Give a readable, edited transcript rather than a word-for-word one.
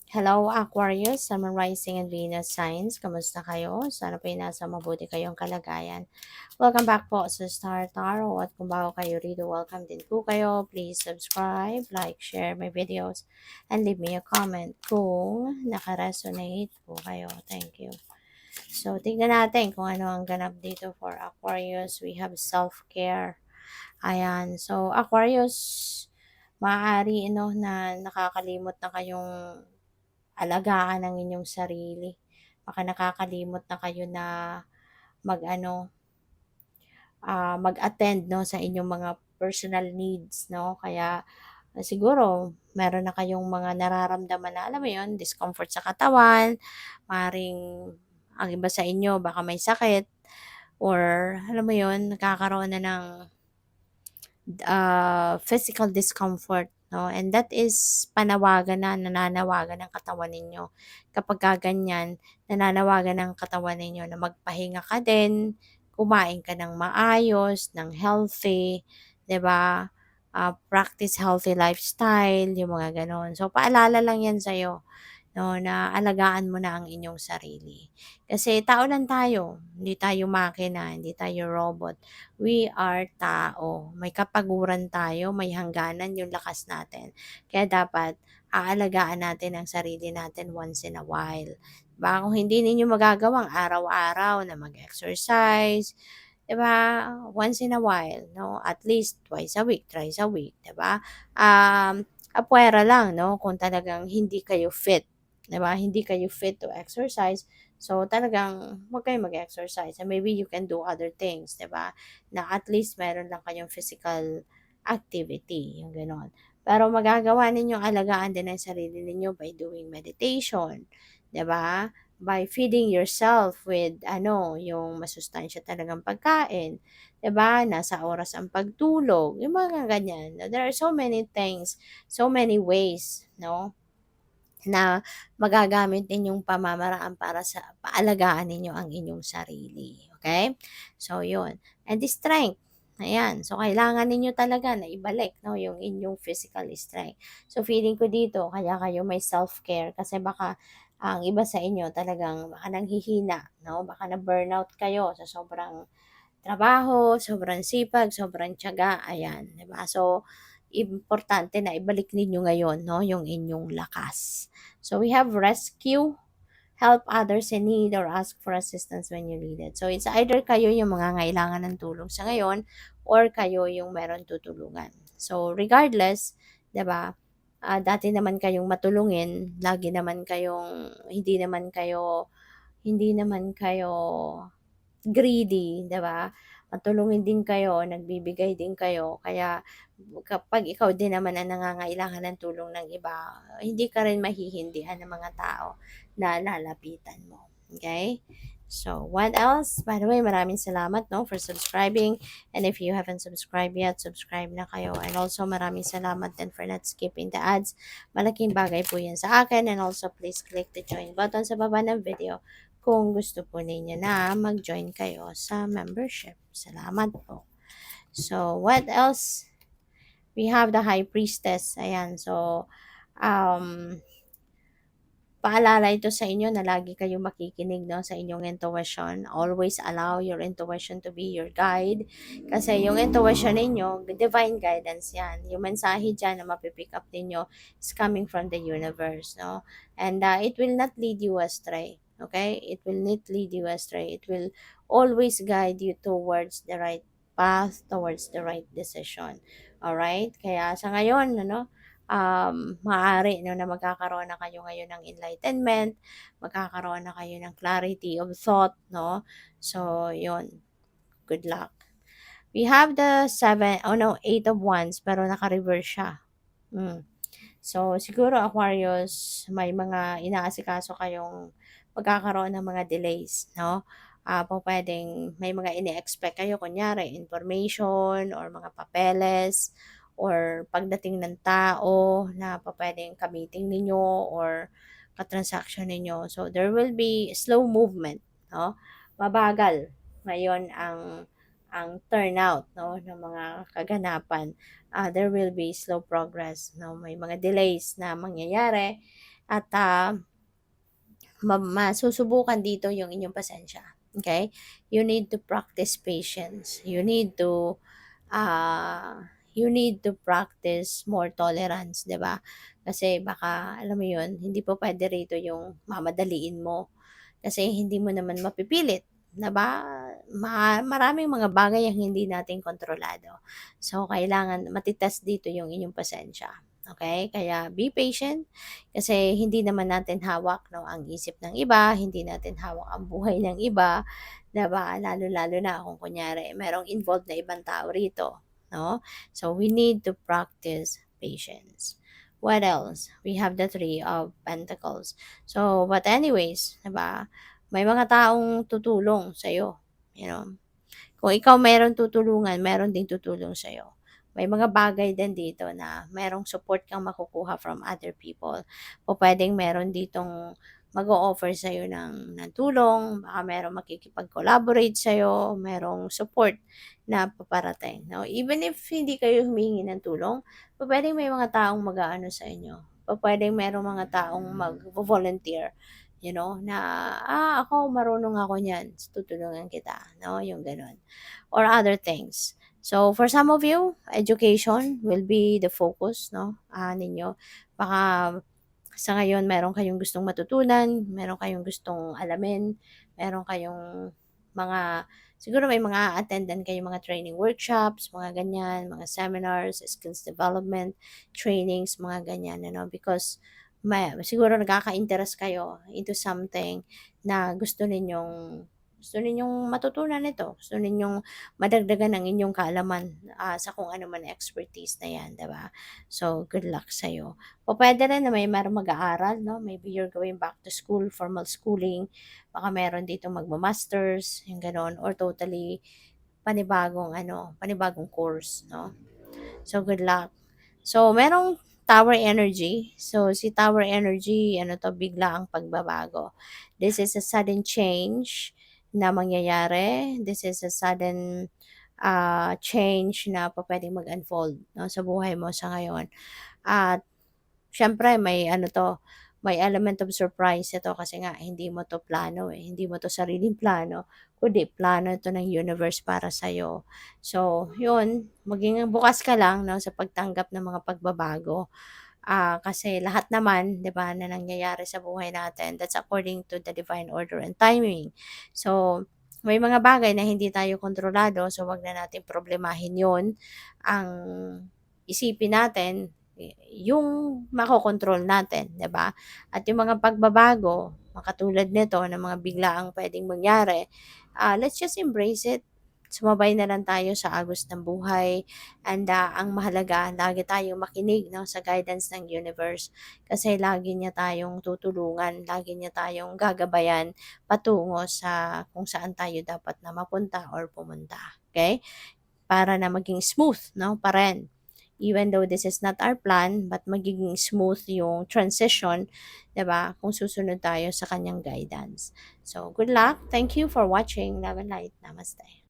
Hello, Aquarius, Summer Rising and Venus Signs. Kamusta kayo? Sana po nasa mabuti kayong kalagayan. Welcome back po sa Star Tarot. At kung bago kayo rito, welcome din po kayo. Please subscribe, like, share my videos, and leave me a comment kung nakaresonate po kayo. Thank you. So, tignan natin kung ano ang ganap dito for Aquarius. We have self-care. Ayan. So, Aquarius, maaari na nakakalimot na kayong alagaan ang inyong sarili. Baka nakakalimot na kayo na mag-ano, mag-attend no sa inyong mga personal needs, no? Kaya siguro meron na kayong mga nararamdaman na alam mo 'yon, discomfort sa katawan, maring ang iba sa inyo baka may sakit or alam mo 'yon, nakakaroon na ng physical discomfort, no? And that is panawagan na, nananawagan ng katawan ninyo. Kapag ganyan, nananawagan ng katawan ninyo na magpahinga ka din, kumain ka ng maayos, ng healthy, 'di ba? Practice healthy lifestyle, yung mga ganon. So, paalala lang yan sa'yo, no, na alagaan mo na ang inyong sarili. Kasi tao lang tayo, hindi tayo makina, hindi tayo robot. We are tao. May kapaguran tayo, may hangganan yung lakas natin. Kaya dapat aalagaan natin ang sarili natin once in a while. Diba? Kung hindi ninyo magagawang araw-araw na mag-exercise, 'di ba? Once in a while, no? At least twice a week, thrice a week, 'di ba? Apwera lang, no? Kung talagang hindi kayo fit, 'di ba? Hindi kayo fit to exercise. So, talagang huwag kayong mag-exercise. And maybe you can do other things, 'di ba? Na at least meron lang kayong physical activity, yung gano'n. Pero magagawa ninyong alagaan din ang sarili ninyo by doing meditation, 'di ba? By feeding yourself with yung masustansya talagang pagkain, 'di ba? Nasa oras ang pagtulog, yung mga ganyan. There are so many things, so many ways, no? Na magagamit ninyong pamamaraan para sa paalagaan ninyo ang inyong sarili. Okay? So, yun. And the strength. Ayan. So, kailangan ninyo talaga na ibalik no, yung inyong physical strength. So, feeling ko dito, kaya kayo may self-care kasi baka ang iba sa inyo talagang baka nanghihina, no? Baka na-burnout kayo sa sobrang trabaho, sobrang sipag, sobrang tiyaga, ayan, 'di ba? So, importante na ibalik ninyo ngayon, no, yung inyong lakas. So, we have rescue, help others in need, or ask for assistance when you need it. So, it's either kayo yung mga ngailangan ng tulong sa ngayon, or kayo yung meron tutulungan. So, regardless, 'di ba? Dati naman kayong matulungin, lagi naman kayong hindi naman kayo greedy, 'di ba? Matulungin din kayo, nagbibigay din kayo, kaya kapag ikaw din naman ang nangangailangan ng tulong ng iba, hindi ka rin mahihindihan ng mga tao na lalapitan mo, okay? So, what else? By the way, maraming salamat, no, for subscribing. And if you haven't subscribed yet, subscribe na kayo. And also, maraming salamat din for not skipping the ads. Malaking bagay po yan sa akin. And also, please click the join button sa baba ng video kung gusto po ninyo na mag-join kayo sa membership. Salamat po. So, what else? We have the High Priestess. Ayan. So, um, paalala ito sa inyo na lagi kayong makikinig no, sa inyong intuition. Always allow your intuition to be your guide. Kasi yung intuition ninyo, divine guidance yan. Yung mensahe dyan na mapipick up ninyo is coming from the universe. No? And it will not lead you astray. Okay? It will not lead you astray. It will always guide you towards the right path, towards the right decision. Alright? Kaya sa ngayon, maaari no, na magkakaroon na kayo ngayon ng enlightenment, magkakaroon na kayo ng clarity of thought, no? So, yun. Good luck. We have the 8 of Wands, pero naka-reverse siya. So, siguro Aquarius, may mga inaasikaso kayong magkakaroon ng mga delays, no? Pwedeng may mga ini-expect kayo, kunyari, information or mga papeles or pagdating ng tao na pwedeng ka-meeting ninyo or ka-transaction ninyo. So, there will be slow movement, no? Mabagal ngayon ang turnout no ng mga kaganapan. There will be slow progress no, may mga delays na mangyayari at, masusubukan dito yung inyong pasensya, okay? You need to practice patience. You need to practice more tolerance, 'di ba? Kasi baka alam mo 'yun, hindi po puwede rito yung mamadaliin mo. Kasi hindi mo naman mapipilit, 'di ba? Maraming mga bagay ang hindi natin kontrolado. So, kailangan matitas dito yung inyong pasensya, okay? Kaya be patient kasi hindi naman natin hawak 'no, ang isip ng iba, hindi natin hawak ang buhay ng iba, 'di ba? Lalo-lalo na kung kunyari merong involved na ibang tao rito, 'no? So, we need to practice patience. What else? We have the Three of Pentacles. So, but anyways, 'di ba, may mga taong tutulong sa'yo, you know. Kung ikaw meron tutulungan, meron ding tutulong sa'yo. May mga bagay din dito na merong support kang makukuha from other people. Pupuwedeng meron ditong mag-o-offer sa'yo ng tulong, baka merong makikipag-collaborate sa'yo, merong support na paparating, 'no. Even if hindi kayo humihingi ng tulong, pupuwedeng may mga taong mag-aano sa inyo, pupuwedeng merong mga taong magvo-volunteer, you know, na, ako marunong ako niyan, tutulungan kita, 'no, yung gano'n or other things. So, for some of you, education will be the focus, 'no, ninyo. Baka sa ngayon meron kayong gustong matutunan, meron kayong gustong alamin, meron kayong mga siguro may mga a-attendan kayong mga training workshops, mga ganyan, mga seminars, skills development, trainings, mga ganyan, ano, because siguro nagkaka-interest kayo into something na gusto ninyong matutunan nito, gusto ninyong madagdagan ang inyong kaalaman, sa kung ano man expertise na 'yan, 'di ba? So, good luck sa'yo. Pupuwede rin na merong mag-aaral 'no, maybe you're going back to school, formal schooling, baka meron ditong magma-masters, yung gano'n or totally panibagong course 'no. So, good luck. So, merong Tower energy. So, si Tower energy, ano 'to, bigla ang pagbabago. This is a sudden change na mangyayari. This is a sudden, change na pupuwedeng mag-unfold 'no, sa buhay mo sa ngayon. At siyempre may ano 'to, may element of surprise ito kasi nga hindi mo 'to plano, hindi mo 'to sariling plano, kundi plano ito ng universe para sa'yo. So, 'yun, maging bukas ka lang 'no, sa pagtanggap ng mga pagbabago. Kasi lahat naman 'di ba, na nangyayari sa buhay natin, that's according to the divine order and timing. So, may mga bagay na hindi tayo kontrolado, so 'wag na nating problemahin 'yun. Ang isipin natin, yung makokontrol natin, 'di ba? At yung mga pagbabago, katulad nito na mga biglaang puwedeng mangyari, let's just embrace it. Sumabay na lang tayo sa agos ng buhay and, ang mahalaga lagi tayong makinig 'no, sa guidance ng universe. Kasi lagi niya tayong tutulungan, lagi niya tayong gagabayan patungo sa kung saan tayo dapat na mapunta or pumunta, okay? Para na maging smooth 'no, pa rin. Even though this is not our plan, but magiging smooth yung transition, 'di ba, kung susunod tayo sa kanyang guidance. So, good luck. Thank you for watching. Love and light. Namaste.